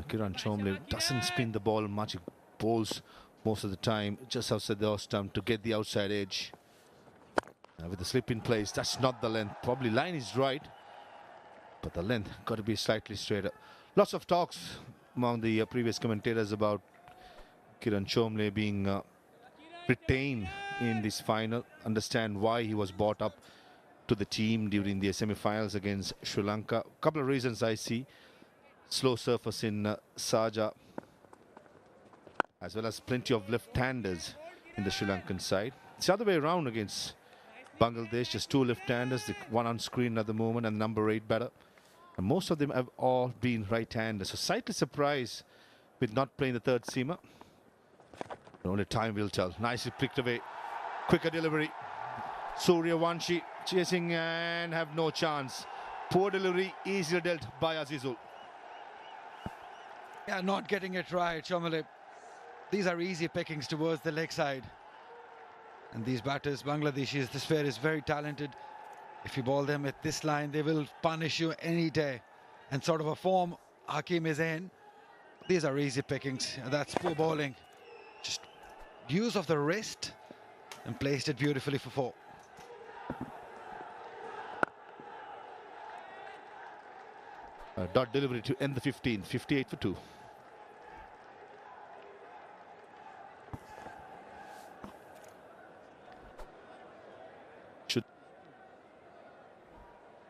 Kiran Chomle doesn't spin the ball much. He bowls most of the time just outside the off stump to get the outside edge. With the slip in place, that's not the length. Probably line is right, but the length got to be slightly straighter. Lots of talks among the previous commentators about Kiran Chomle being retained in this final. Understand why he was brought up to the team during the semi-finals against Sri Lanka. A couple of reasons I see. Slow surface in Saja, as well as plenty of left-handers in the Sri Lankan side. It's the other way around against Bangladesh, just two left-handers, the one on screen at the moment, and number 8 batter. And most of them have all been right-handers. So slightly surprised with not playing the third seamer. But only time will tell. Nicely picked away. Quicker delivery. Suryavanshi chasing and have no chance. Poor delivery, easily dealt by Azizul. Yeah, not getting it right, Chomle. These are easy pickings towards the leg side. And these batters, Bangladeshis, this pair is very talented. If you ball them at this line, they will punish you any day. And sort of a form Hakim is in. These are easy pickings. That's poor bowling. Just use of the wrist and placed it beautifully for 4. Dot delivery to end the 15, 58 for 2.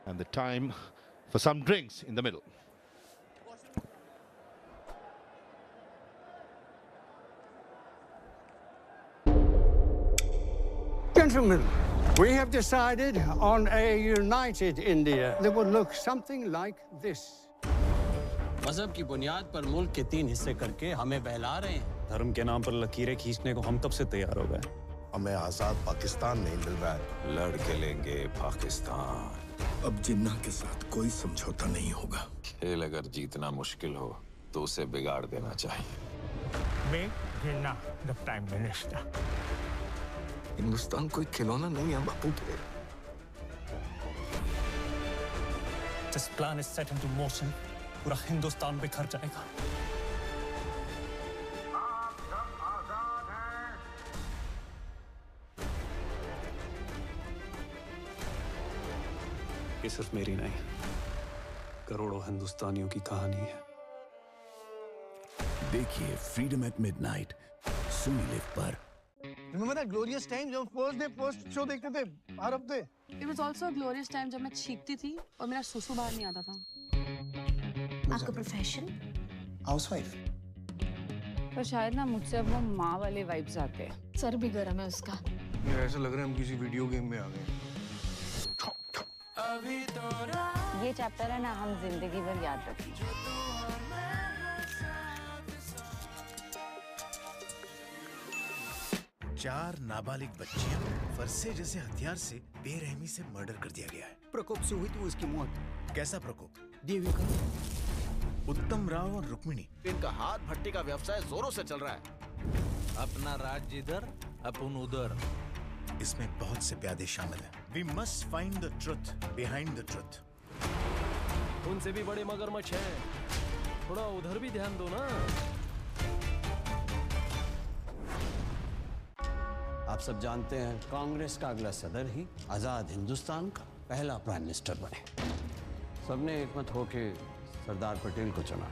And the time for some drinks in the middle. Gentlemen, we have decided on a united India that would look something like this. मजहब की बुनियाद पर मुल्क के 3 हिस्से करके हमें बहला रहे हैं। धर्म के नाम पर लकीरें खींचने को हम कब से तैयार हो गए? हमें आजाद पाकिस्तान नहीं मिल रहा है। लड़ के लेंगे पाकिस्तान। अब जिन्ना के साथ कोई समझौता नहीं होगा। खेल अगर जीतना मुश्किल हो तो उसे बिगाड़ देना चाहिए। Make Jinnah the Prime Minister. Hindustan कोई खिलौना नहीं है बापू के। This plan is set into motion. पूरा हिंदुस्तान बिखर जाएगा। ये सिर्फ मेरी नहीं, करोड़ों हिंदुस्तानियों की कहानी है। देखिए Freedom at Midnight Sony LIV पर। Remember that glorious time जब first day post show देखते थे हर हफ्ते? It was also a glorious time जब मैं छींकती थी और मेरा सुसु बाहर नहीं आता था। आपका प्रोफेशन? Housewife. पर शायद ना मुझसे अब वो माँ वाले वाइब्स आते हैं। सर भी गर्म है उसका। ऐसा लग रहा है हम किसी वीडियो गेम में आ गए। ये चैप्टर है ना हम जिंदगी भर याद रखेंगे। चार नाबालिग बच्चियां फरसे जैसे हथियार से बेरहमी से मर्डर कर दिया गया है। प्रकोप से हुई थी उसकी मौत। कैसा प्रकोप? देवी का। उत्तम राव और रुक्मिणी। इनका हाथ भट्टी का व्यवसाय जोरों से चल रहा है। अपना राज्य इधर, अपन उधर। इसमें बहुत से प्यादे शामिल हैं। We must find the truth behind the truth. उनसे भी बड़े मगरमच्छ हैं। थोड़ा उधर भी ध्यान दो ना। आप सब जानते हैं कांग्रेस का अगला सदर ही आजाद हिंदुस्तान का पहला प्राइम मिनिस्टर बने। सबने एकमत होके सरदार पटेल को चुना।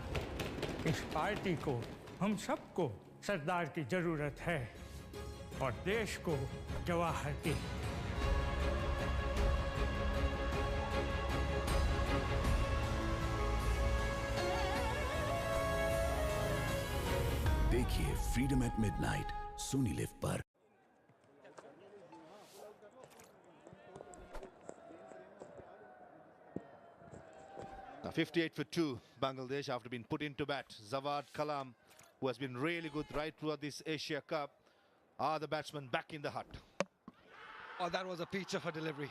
इस पार्टी को, हम सबको सरदार की जरूरत है और देश को जवाहर की। देखिए Freedom at Midnight Sony LIV पर। Now 58 for 2, Bangladesh after being put into bat. Zawad Kalam, who has been really good right throughout this Asia Cup, are the batsmen back in the hut. Oh, that was a peach of a delivery.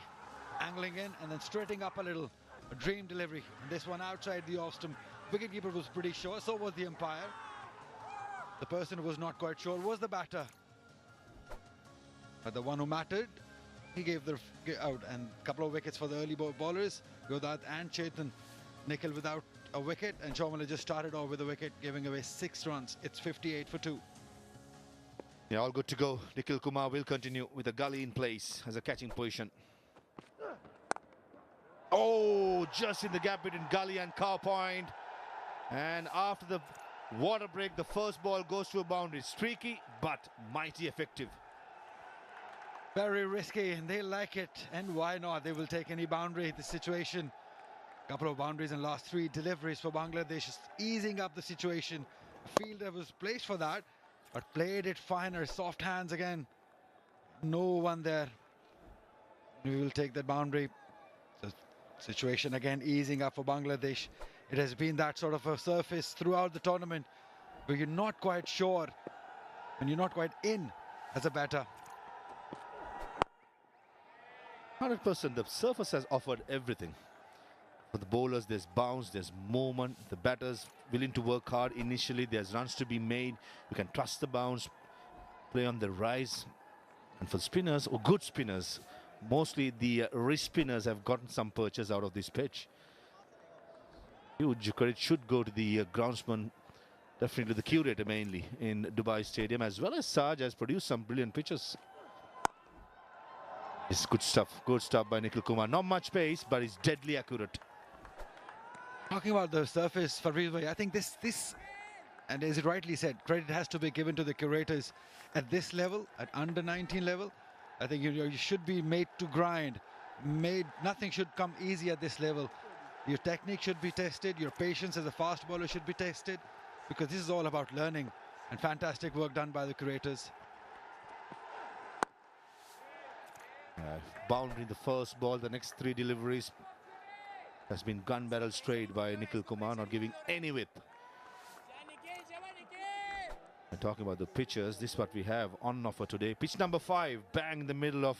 Angling in and then straightening up a little. A dream delivery. And this one outside the off stump. Wicketkeeper was pretty sure, so was the umpire. The person who was not quite sure was the batter. But the one who mattered, he gave the out. And a couple of wickets for the early bowlers. Godat and Chetan. Nikhil without a wicket, and Chomale just started off with a wicket, giving away 6 runs. It's 58 for 2. Yeah, all good to go. Nikhil Kumar will continue with a gully in place as a catching position. Oh, just in the gap between gully and cow point. And after the water break, the first ball goes to a boundary. Streaky, but mighty effective. Very risky, and they like it. And why not? They will take any boundary. The situation, couple of boundaries in last 3 deliveries for Bangladesh, is easing up the situation. The fielder was placed for that, but played it finer. Soft hands again. No one there. We will take that boundary. The situation again easing up for Bangladesh. It has been that sort of a surface throughout the tournament where you're not quite sure and you're not quite in as a batter. 100%, the surface has offered everything. For the bowlers, there's bounce, there's movement. The batters willing to work hard initially. There's runs to be made. You can trust the bounce, play on the rise. And for spinners, or good spinners, mostly the wrist spinners have gotten some purchase out of this pitch. Huge credit should go to the groundsman, definitely the curator mainly in Dubai Stadium, as well as Saj has produced some brilliant pitches. It's good stuff by Nikhil Kumar. Not much pace, but it's deadly accurate. Talking about the surface, Farveez bhai, I think this, and as it rightly said, credit has to be given to the curators at this level, at under 19 level. I think you should be made to grind. Nothing should come easy at this level. Your technique should be tested. Your patience as a fast bowler should be tested, because this is all about learning, and fantastic work done by the curators. Boundary the first ball, the next 3 deliveries has been gun barrel straight by Nikhil Kumar, not giving any width. And talking about the pitches, this is what we have on offer today. Pitch number 5, bang in the middle of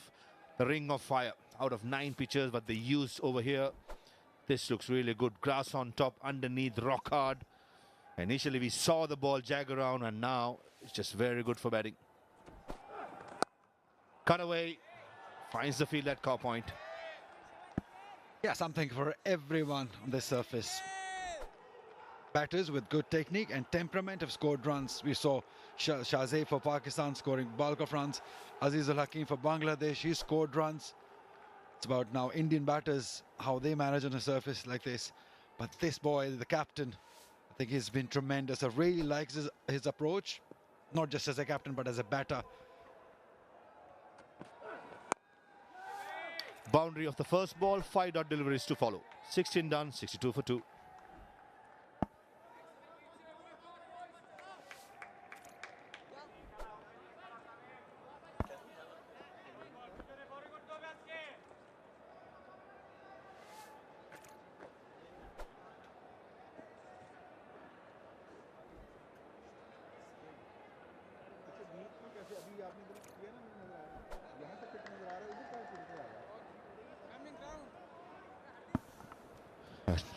the ring of fire. Out of 9 pitches what they used over here, this looks really good. Grass on top, underneath, rock hard. Initially we saw the ball jag around, and now it's just very good for batting. Cut away. Finds the field at cow point. Yeah, something for everyone on this surface. Batters with good technique and temperament have scored runs. We saw Shahzaid for Pakistan scoring bulk of runs. Aziz Ul Hakim for Bangladesh, he scored runs. It's about now Indian batters, how they manage on a surface like this. But this boy, the captain, I think he's been tremendous. I really likes his approach, not just as a captain, but as a batter. Boundary of the first ball, 5 dot deliveries to follow. 16 done, 62 for 2.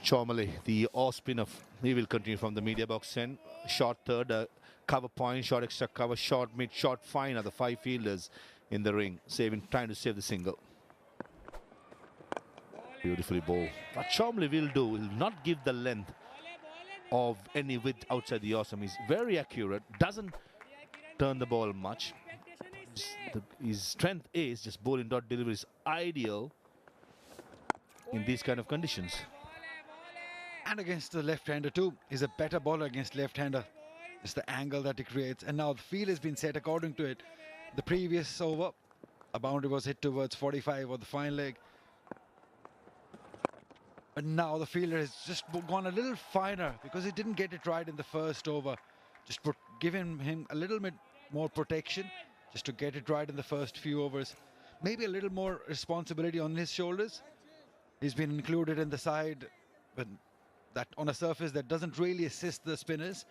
Chomale, the off spinner, he will continue from the media box end. Short third, cover point, short extra cover, short mid, short fine are the 5 fielders in the ring, trying to save the single. Beautifully bowled. What Chomale will do, will not give the length of any width outside the awesome. He's very accurate, doesn't turn the ball much. His strength is just bowling dot delivery is ideal in these kind of conditions. And against the left-hander too. He's a better bowler against left-hander. It's the angle that he creates. And now the field has been set according to it. The previous over, a boundary was hit towards 45 or the fine leg. But now the fielder has just gone a little finer because he didn't get it right in the first over. Just giving him a little bit more protection just to get it right in the first few overs. Maybe a little more responsibility on his shoulders. He's been included in the side, but that on a surface that doesn't really assist the spinners.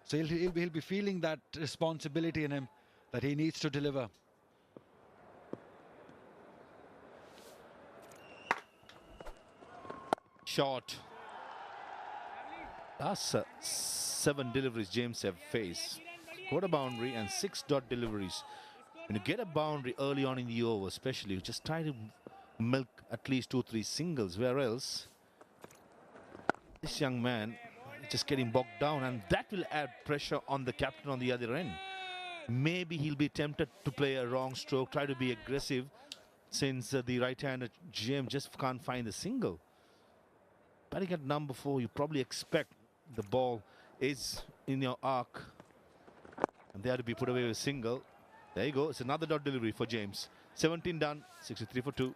So he'll be feeling that responsibility in him that he needs to deliver. Short. Last 7 deliveries James have faced. Got a boundary and 6 dot deliveries. When you get a boundary early on in the over, especially, you just try to milk at least 2-3 singles, where else This young man is just getting bogged down, and that will add pressure on the captain on the other end. Maybe he'll be tempted to play a wrong stroke, try to be aggressive, since the right-handed GM just can't find the single. Batting at number 4, you probably expect the ball is in your arc, and they have to be put away with a single. There you go. It's another dot delivery for James. 17 done, 63 for 2.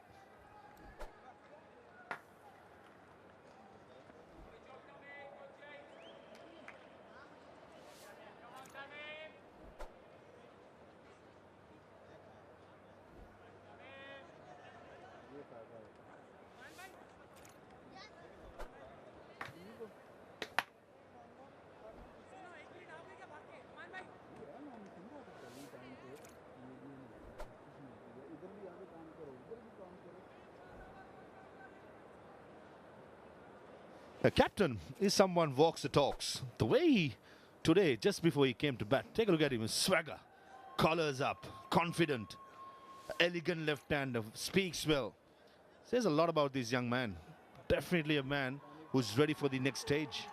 The captain is someone walks the talks. The way he, today, just before he came to bat, take a look at him, swagger, collars up, confident, elegant left-hander, speaks well. Says a lot about this young man. Definitely a man who's ready for the next stage.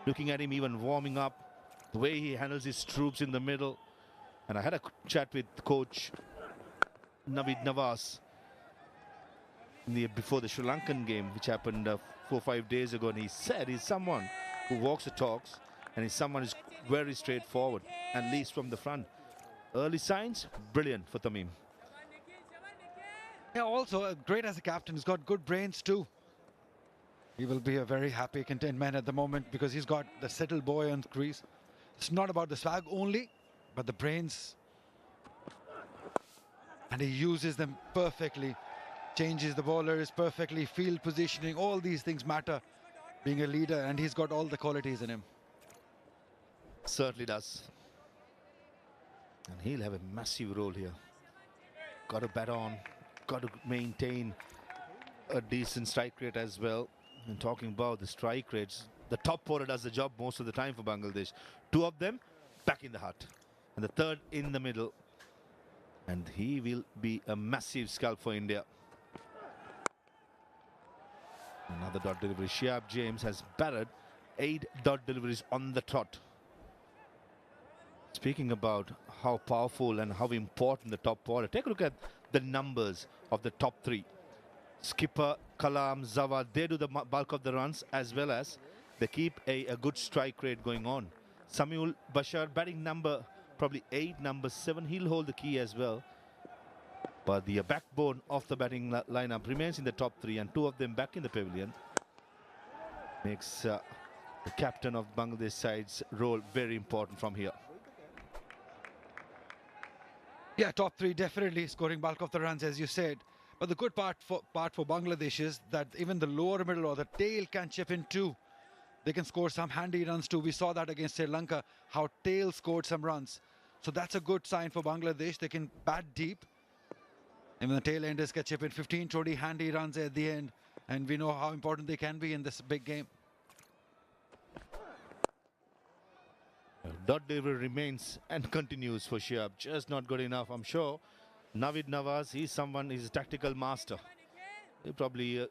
Looking at him even warming up, the way he handles his troops in the middle. And I had a chat with coach Navid Nawaz before the Sri Lankan game, which happened 4 or 5 days ago, and he said he's someone who walks the talks, and he's someone who's very straightforward and leads from the front. Early signs, brilliant for Tamim. Yeah, also great as a captain. He's got good brains too. He will be a very happy, content man at the moment because he's got the settled boy on the crease. It's not about the swag only, but the brains. And he uses them perfectly. Changes the bowlers perfectly, field positioning, all these things matter being a leader, and he's got all the qualities in him. Certainly does. And he'll have a massive role here. Got to bat on, got to maintain a decent strike rate as well. And talking about the strike rates, the top order does the job most of the time for Bangladesh. 2 of them back in the hut, and the 3rd in the middle. And he will be a massive scalp for India. Another dot delivery. Shiab James has batted 8 dot deliveries on the trot. Speaking about how powerful and how important the top order, take a look at the numbers of the top 3. Skipper, Kalam, Zawad, they do the bulk of the runs, as well as they keep a good strike rate going on. Samuel Bashar batting number probably 8, number 7, he'll hold the key as well. But the backbone of the batting lineup remains in the top 3, and 2 of them back in the pavilion. Makes the captain of Bangladesh side's role very important from here. Yeah, top 3 definitely scoring bulk of the runs, as you said. But the good part for Bangladesh is that even the lower middle or the tail can chip in too. They can score some handy runs too. We saw that against Sri Lanka, how tail scored some runs. So that's a good sign for Bangladesh. They can bat deep. Even the tail enders can chip in 15, 20 handy runs at the end. And we know how important they can be in this big game. Dot delivery remains and continues for Shiab. Just not good enough, I'm sure. Navid Nawaz, he's a tactical master. He'll probably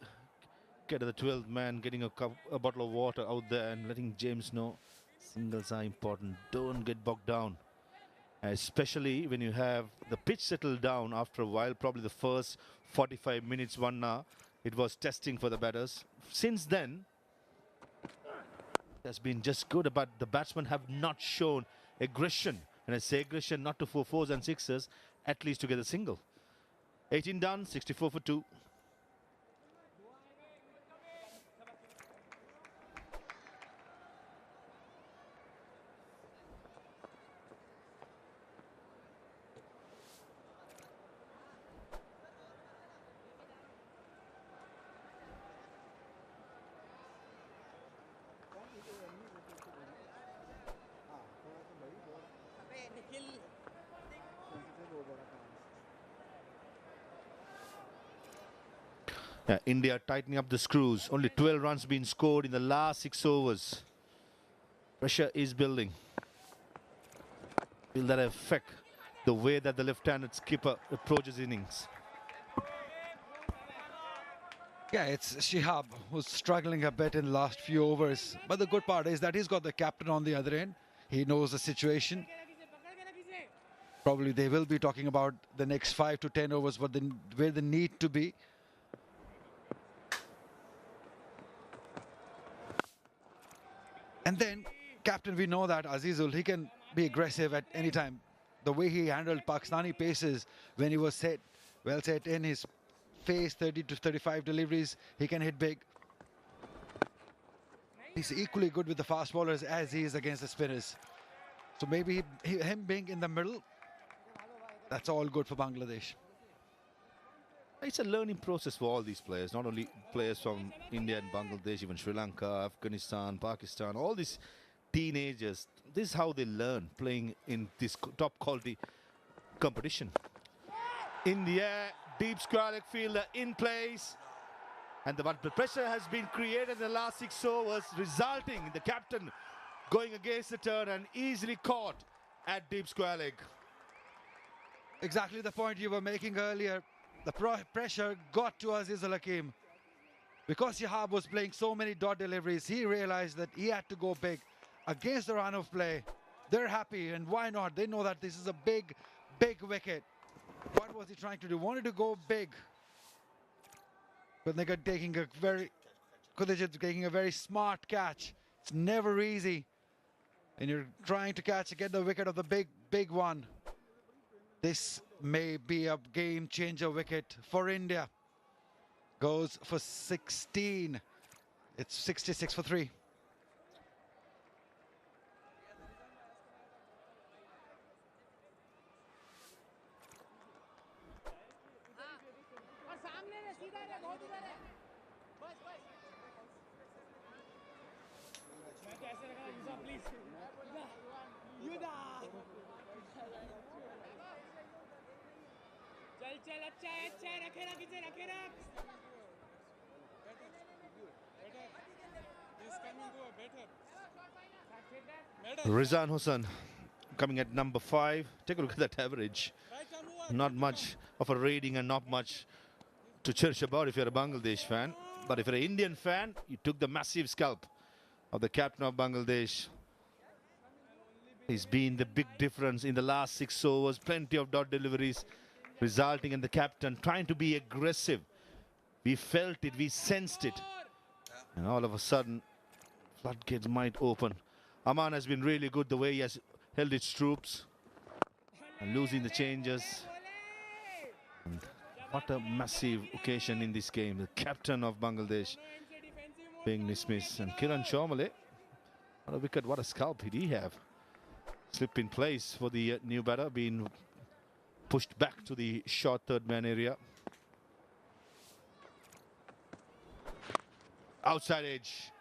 get to the 12th man, getting a bottle of water out there and letting James know singles are important. Don't get bogged down. Especially when you have the pitch settled down after a while, probably the first 45 minutes, 1 hour, it was testing for the batters. Since then, it has been just good, but the batsmen have not shown aggression. And I say aggression not to 4-4s and 6s, at least to get a single. 18 done, 64 for 2. India tightening up the screws. Only 12 runs been scored in the last 6 overs. Pressure is building. Will that affect the way that the left-handed skipper approaches innings? Yeah, it's Shihab who's struggling a bit in the last few overs. But the good part is that he's got the captain on the other end. He knows the situation. Probably they will be talking about the next 5 to 10 overs, where they need to be. And then, captain, we know that Azizul, he can be aggressive at any time. The way he handled Pakistani paces when he was well set in his face, 30 to 35 deliveries, he can hit big. He's equally good with the fast bowlers as he is against the spinners. So maybe him being in the middle, that's all good for Bangladesh. It's a learning process for all these players, not only players from India and Bangladesh, even Sri Lanka, Afghanistan, Pakistan, all these teenagers. This is how they learn playing in this top quality competition. In the air, deep square leg fielder in place. And the pressure has been created in the last 6 overs, resulting in the captain going against the turn and easily caught at deep square leg. Exactly the point you were making earlier. The pressure got to Azizul Hakim. Because Shihab was playing so many dot deliveries, he realized that he had to go big against the run of play. They're happy, and why not? They know that this is a big, big wicket. What was he trying to do? Wanted to go big. But they're taking a very smart catch. It's never easy. And you're trying to get the wicket of the big, big one. This may be a game changer wicket for India. Goes for 16. It's 66 for 3. Rizan Hussain coming at number 5. Take a look at that average. Not much of a rating and not much to cherish about if you're a Bangladesh fan. But if you're an Indian fan, you took the massive scalp of the captain of Bangladesh. He's been the big difference in the last 6 overs. Plenty of dot deliveries, resulting in the captain trying to be aggressive. We felt it, we sensed it. And all of a sudden, floodgates might open. Aman has been really good the way he has held his troops and losing the changes. And what a massive occasion in this game. The captain of Bangladesh being dismissed. And Kiran Chomale, what a wicket, what a scalp did he have. Slip in place for the new batter, being pushed back to the short third man area. Outside edge,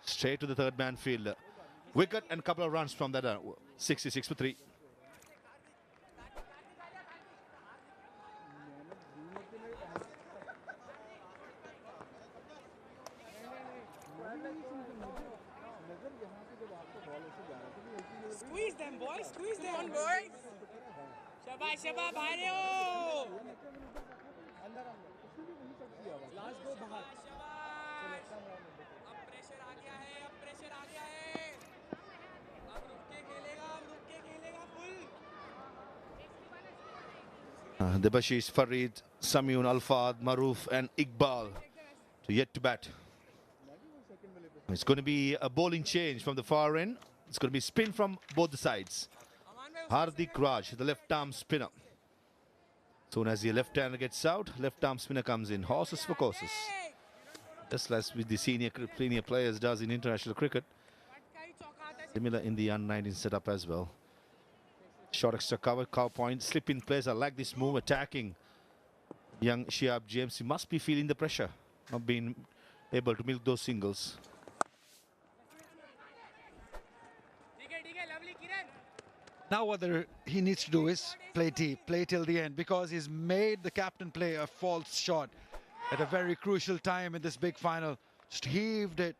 straight to the third man fielder. Wicket and a couple of runs from that. 66 for 3. Squeeze them, boys. Squeeze them. Come on, boys. Shabash, shabash, bhai ho. Last go bahar. अब pressure आ गया है, अब pressure आ गया है. अब रुक के खेलेगा full. Debashish, Farid, Samyun, Alfad, Maroof and Iqbal to yet to bat. It's going to be a bowling change from the far end. It's going to be spin from both the sides. Hardik Raj, the left-arm spinner. Soon as the left-hander gets out, left-arm spinner comes in. Horses for courses. Just as with the senior players does in international cricket. Similar in the under-19 setup as well. Short extra cover, cow point, slip in place. I like this move, attacking young Shihab James. He must be feeling the pressure, not being able to milk those singles. Now what he needs to do is play deep, play till the end, because he's made the captain play a false shot at a very crucial time in this big final. Just heaved it.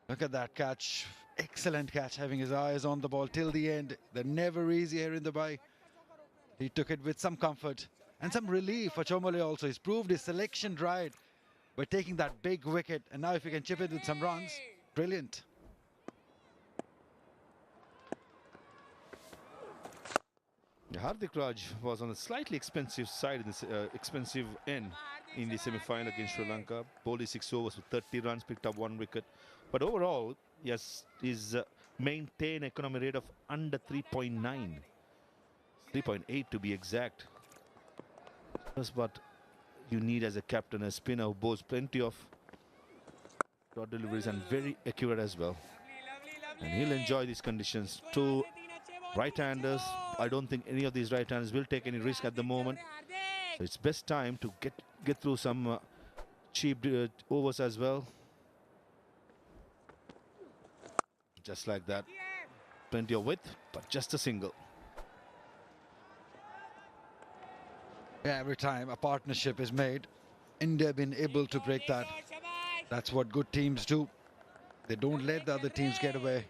Look at that catch. Excellent catch, having his eyes on the ball till the end. They're never easy here in Dubai. He took it with some comfort and some relief for Chomale also. He's proved his selection right. by taking that big wicket. And now if you can chip it with some runs, brilliant. Hardik Raj was on a slightly expensive side, in this expensive end in the semi-final against Sri Lanka. Bowled 6 overs with 30 runs, picked up 1 wicket. But overall, yes, his maintained economy rate of under 3.9. 3.8 to be exact. That's what you need as a captain, a spinner who bowls plenty of dot deliveries and very accurate as well. And he'll enjoy these conditions. 2 right-handers. I don't think any of these right-handers will take any risk at the moment. So it's best time to get through some cheap overs as well. Just like that. Plenty of width, but just a single. Yeah, every time a partnership is made, India have been able to break that. That's what good teams do. They don't let the other teams get away.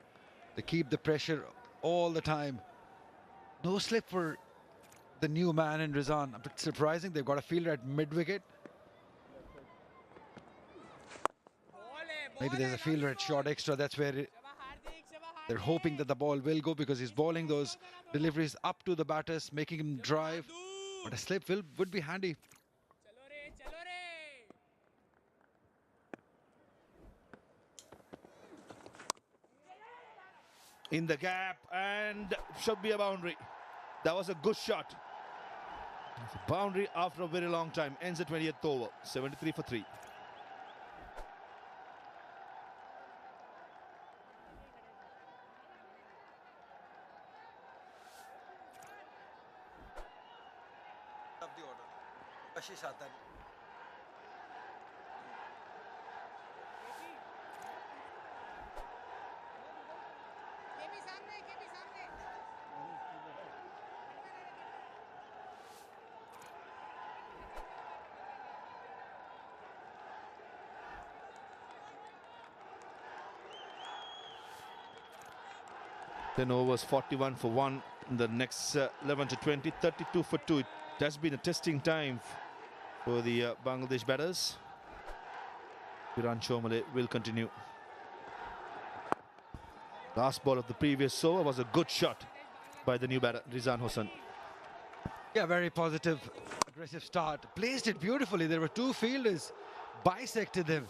They keep the pressure all the time. No slip for the new man in Rizwan. A bit surprising. They've got a fielder at mid-wicket. Maybe there's a fielder at short extra. That's where they're hoping that the ball will go, because he's bowling those deliveries up to the batters, making him drive. But a slip would be handy. In the gap, and should be a boundary. That was a good shot. It's a boundary after a very long time. Ends the 20th over. 73 for 3. Of the order. Ashish Attan. Then overs, 41 for 1. In the next 11 to 20, 32 for 2. It has been a testing time for the Bangladesh batters. Viran Chomale will continue. Last ball of the previous over was a good shot by the new batter, Rizwan Hossain. Yeah, very positive, aggressive start. Placed it beautifully. There were 2 fielders, bisected him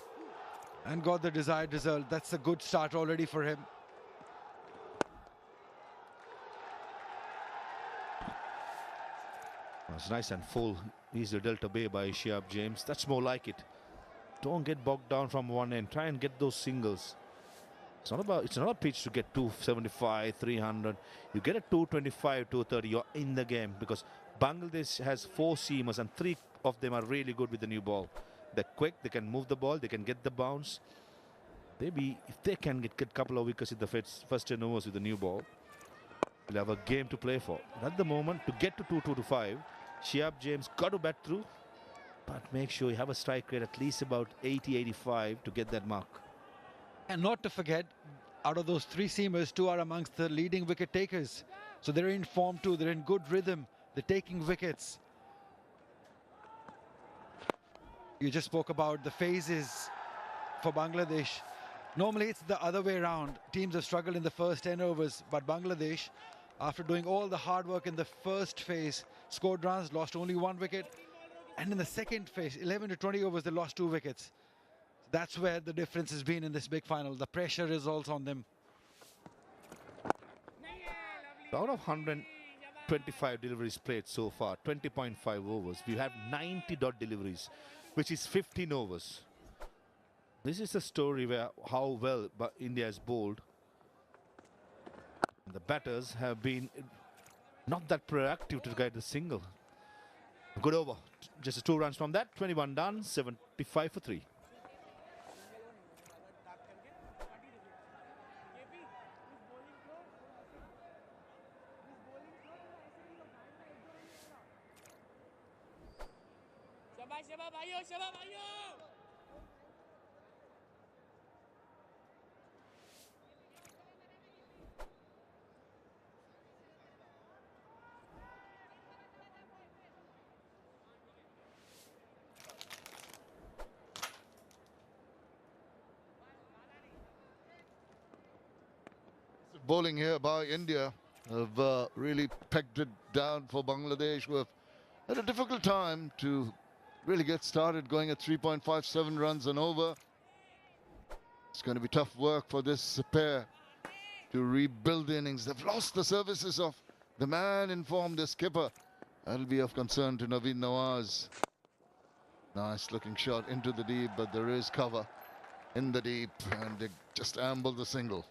and got the desired result. That's a good start already for him. It's nice and full. Easy Delta Bay by Shiab James. That's more like it. Don't get bogged down from one end. Try and get those singles. It's not a pitch to get 275, 300. You get a 225, 230, you're in the game, because Bangladesh has 4 seamers and 3 of them are really good with the new ball. They're quick, they can move the ball, they can get the bounce. Maybe if they can get a couple of wickets in the first 10 overs with the new ball, they'll have a game to play for. And at the moment, to get to 225, Shiab James got to bat through, but make sure you have a strike rate at least about 80, 85 to get that mark. And not to forget, out of those 3 seamers, 2 are amongst the leading wicket takers. So they're in form too, they're in good rhythm, they're taking wickets. You just spoke about the phases for Bangladesh. Normally it's the other way around. Teams have struggled in the first 10 overs, but Bangladesh, after doing all the hard work in the first phase, scored runs, lost only 1 wicket. And in the second phase, 11 to 20 overs, they lost 2 wickets. That's where the difference has been in this big final. The pressure is also on them. Out of 125 deliveries played so far, 20.5 overs, we have 90 dot deliveries, which is 15 overs. This is a story where how well India has bowled. The batters have been not that proactive to get the single. Good over. Just 2 runs from that. 21 done. 75 for 3. bowling here by India have really pegged it down for Bangladesh, who have had a difficult time to really get started, going at 3.57 runs and over. It's going to be tough work for this pair to rebuild the innings. They've lost the services of the man in form, the skipper. That'll be of concern to Naveen Nawaz. Nice looking shot into the deep, but there is cover in the deep, and they just amble the single.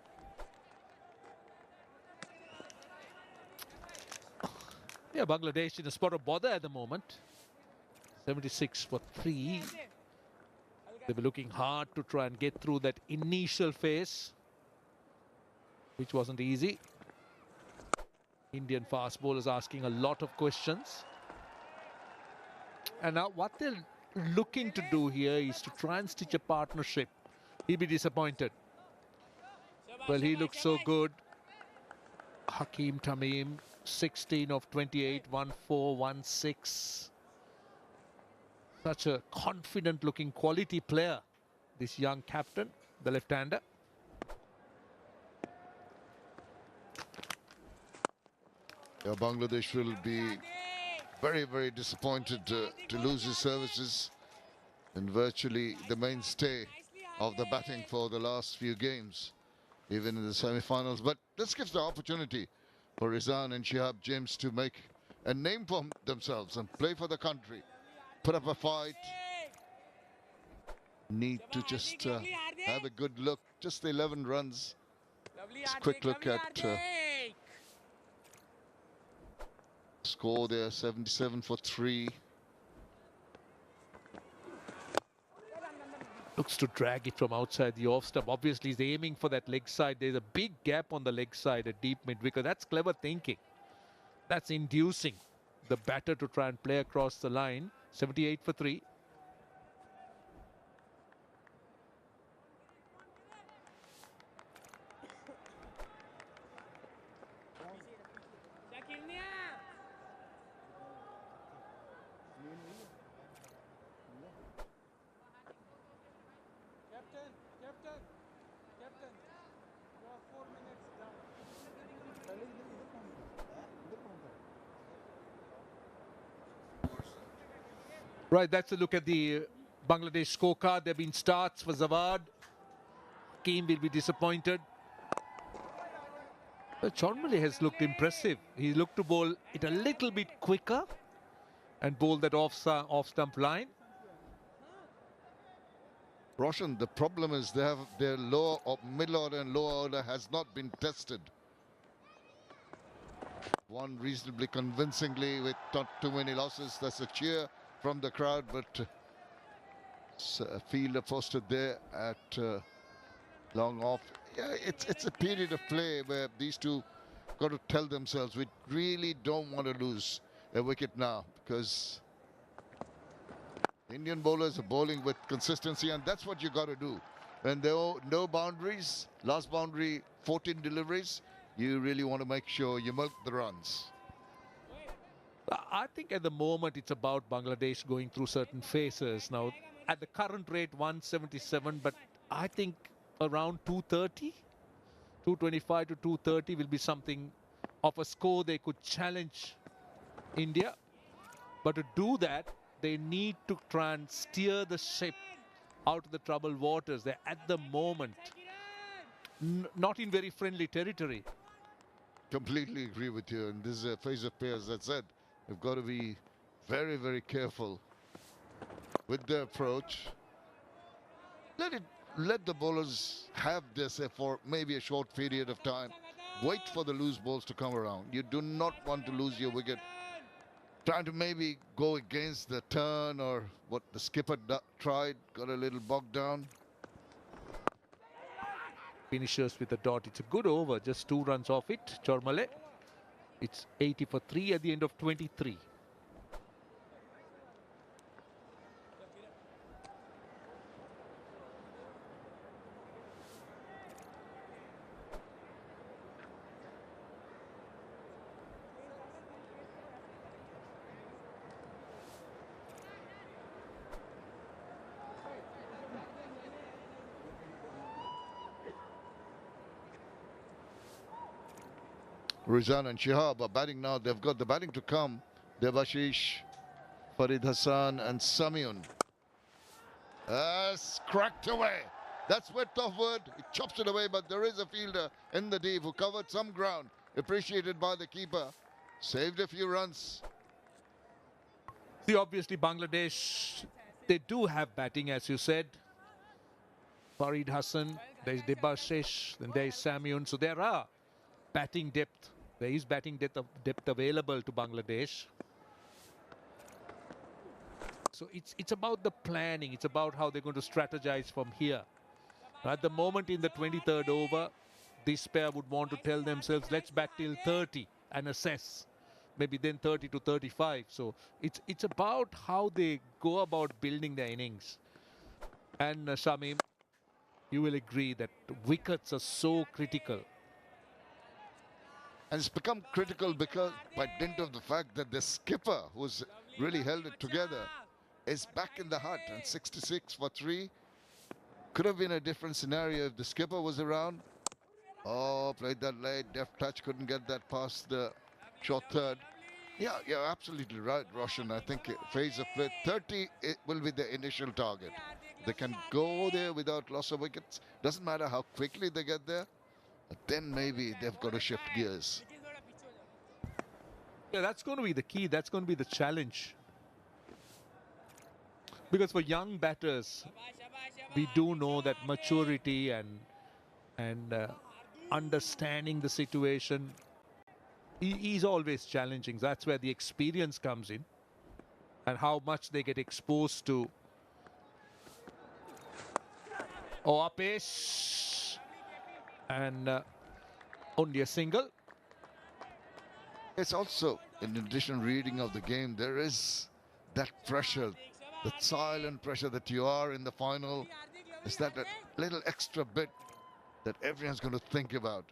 Yeah, Bangladesh in a spot of bother at the moment. 76 for 3. They were looking hard to try and get through that initial phase, which wasn't easy. Indian fast bowlers asking a lot of questions. And now what they're looking to do here is to try and stitch a partnership. He'll be disappointed. Well, he looks so good. Hakeem Tamim, 16 of 28, 1-4, 1-6. Such a confident looking quality player, this young captain, the left-hander. Yeah, Bangladesh will be very, very disappointed to lose his services, and virtually the mainstay of the batting for the last few games, even in the semi-finals. But this gives the opportunity for Rizwan and Shihab James to make a name for themselves and play for the country, put up a fight. Need to just have a good look. Just 11 runs. Just a quick look at score there, 77 for 3. Looks to drag it from outside the off stump. Obviously, he's aiming for that leg side. There's a big gap on the leg side at deep mid-wicket. That's clever thinking. That's inducing the batter to try and play across the line. 78 for 3. Right, that's a look at the Bangladesh scorecard. There have been starts for Zawad. Hakeem will be disappointed. But Chormale has looked impressive. He looked to bowl it a little bit quicker and bowl that off-stump line. Roshan, the problem is they have their lower or middle order and lower order has not been tested. Won reasonably convincingly with not too many losses. That's a cheer from the crowd, but a fielder posted there at long off. Yeah, it's a period of play where these two got to tell themselves, we really don't want to lose a wicket now, because Indian bowlers are bowling with consistency, and that's what you got to do. When there are no boundaries, last boundary 14 deliveries, you really want to make sure you milk the runs. I think at the moment it's about Bangladesh going through certain phases. Now, at the current rate, 177, but I think around 230, 225 to 230 will be something of a score they could challenge India. But to do that, they need to try and steer the ship out of the troubled waters. They're at the moment not in very friendly territory. Completely agree with you. And this is a phase of play, as I said. They've got to be very, very careful with their approach. Let the bowlers have this for maybe a short period of time. Wait for the loose balls to come around. You do not want to lose your wicket trying to maybe go against the turn, or what the skipper tried, got a little bogged down. Finishes with a dot. It's a good over, just 2 runs off it, Chormale. It's 80 for 3 at the end of 23. Rizan and Shihab are batting now. They've got the batting to come. Devashish, Farid Hassan and Samiun. Cracked away. That's width of wood. He chops it away, but there is a fielder in the deep who covered some ground. Appreciated by the keeper. Saved a few runs. See, obviously Bangladesh, they do have batting, as you said. Farid Hassan, there's Debashish, then there's Samiun. So there are batting depth. There is batting depth available to Bangladesh. So it's about the planning. It's about how they're going to strategize from here. At the moment in the 23rd over, this pair would want to tell themselves, let's bat till 30 and assess. Maybe then 30 to 35. So it's about how they go about building their innings. And Shamim, you will agree that wickets are so critical. And it's become critical because by dint of the fact that the skipper, who's really held it together, is back in the hut, and 66 for 3. Could have been a different scenario if the skipper was around. Oh, played that late. Deft touch, couldn't get that past the short third. Yeah, you're absolutely right, Roshan. I think phase of play 30 it will be the initial target. They can go there without loss of wickets. Doesn't matter how quickly they get there. But then maybe they've got to shift gears. Yeah, that's going to be the key. That's going to be the challenge. Because for young batters, we do know that maturity and understanding the situation is always challenging. That's where the experience comes in, and how much they get exposed to. Oh, up pace, and only a single. It's also, in addition, reading of the game, there is that pressure, that silent pressure that you are in the final. Is that a little extra bit that everyone's going to think about?